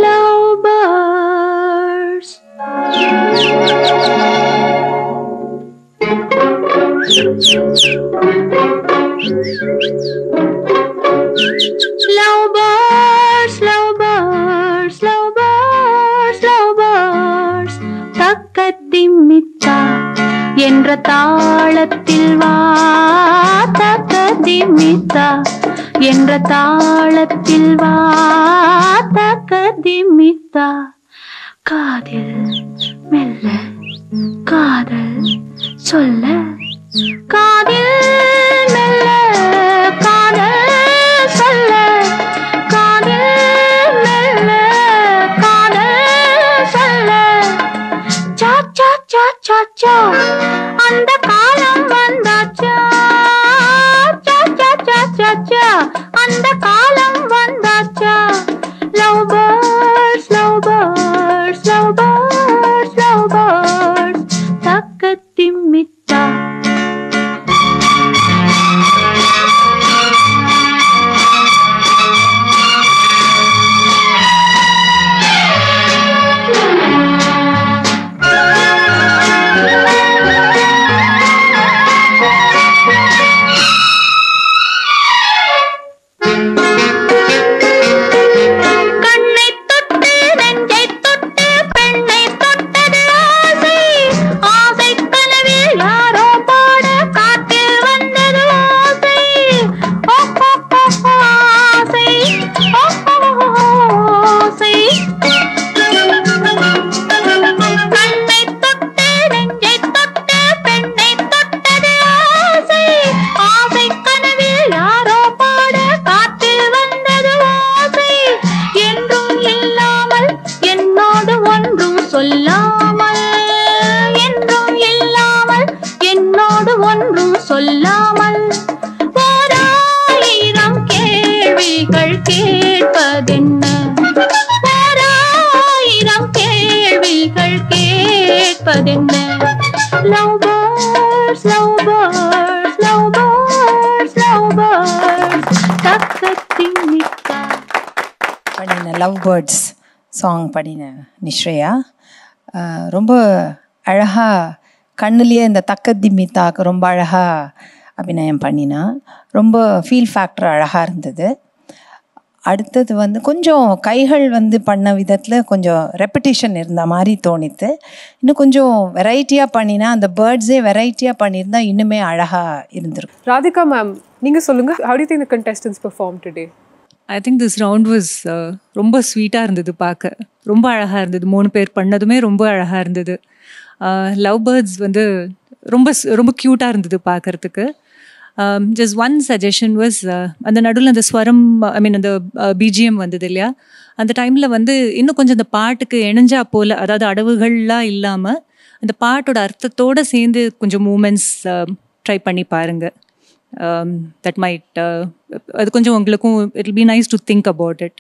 Lovebirds. Lovebirds, lovebirds, lovebirds, lovebirds. தக்கதிமித்தா என்ற தாளத்தில் வா, தக்கதிமித்தா என்ற தாளத்தில் வா, தக்கதிமித்தா. காதில் மெல்ல காதல் சொல்ல, காதில் மெல்ல காதல் சொல்ல, காதில் மெல்ல காதல் சொல்ல. சா சா சா சா சா அந்த காலம் வந்தாச்சா, சா சா சா சா சா அந்த காலம் வந்தாச்சா. Love birds, love birds, love birds, love birds. தக்கதிமித்தா. சொல்லாமல் ஓராயிரம் கேள்விகள் கேட்பதென்ன, ஓராயிரம் கேள்விகள் கேட்பதென்ன. Love birds, love birds, love birds, love birds. தக்கதிமித்தா பண்ணின லவ் பேர்ட்ஸ் சாங் பண்ணின நிஸ்ரயா ரொம்ப அழகாக கண்ணுலேயே இந்த தக்கதிமித்தாக்கு ரொம்ப அழகாக அபிநயம் பண்ணினா. ரொம்ப ஃபீல் ஃபேக்டர் அழகாக இருந்தது. அடுத்தது வந்து கொஞ்சம் கைகள் வந்து பண்ண விதத்தில் கொஞ்சம் ரெப்பிட்டேஷன் இருந்த மாதிரி தோணித்து. இன்னும் கொஞ்சம் வெரைட்டியாக பண்ணினா, அந்த பேர்ட்ஸே வெரைட்டியாக பண்ணியிருந்தா இன்னுமே அழகாக இருந்திருக்கும். ராதிகா மேம், நீங்கள் சொல்லுங்கள், how do you think the contestants performed today? I think this round was ரொம்ப ஸ்வீட்டாக இருந்தது, பார்க்க ரொம்ப அழகாக இருந்தது. 3 பேர் பண்ணதுமே ரொம்ப அழகாக இருந்தது. லவ் பேர்ட்ஸ் வந்து ரொம்ப ரொம்ப க்யூட்டாக இருந்தது பார்க்குறதுக்கு. ஜஸ்ட் ஒன் சஜஷன் வாஸ், அந்த நடுவில் அந்த ஸ்வரம், ஐ மீன் அந்த பிஜிஎம் வந்தது இல்லையா, அந்த டைமில் வந்து இன்னும் கொஞ்சம் அந்த பாட்டுக்கு இணைஞ்சா போல், அதாவது அடவுகள்லாம் இல்லாமல் அந்த பாட்டோட அர்த்தத்தோடு சேர்ந்து கொஞ்சம் மூமெண்ட்ஸ் ட்ரை பண்ணி பாருங்கள். தட் மைட் அது கொஞ்சம் உங்களுக்கும் it will be nice to think about it.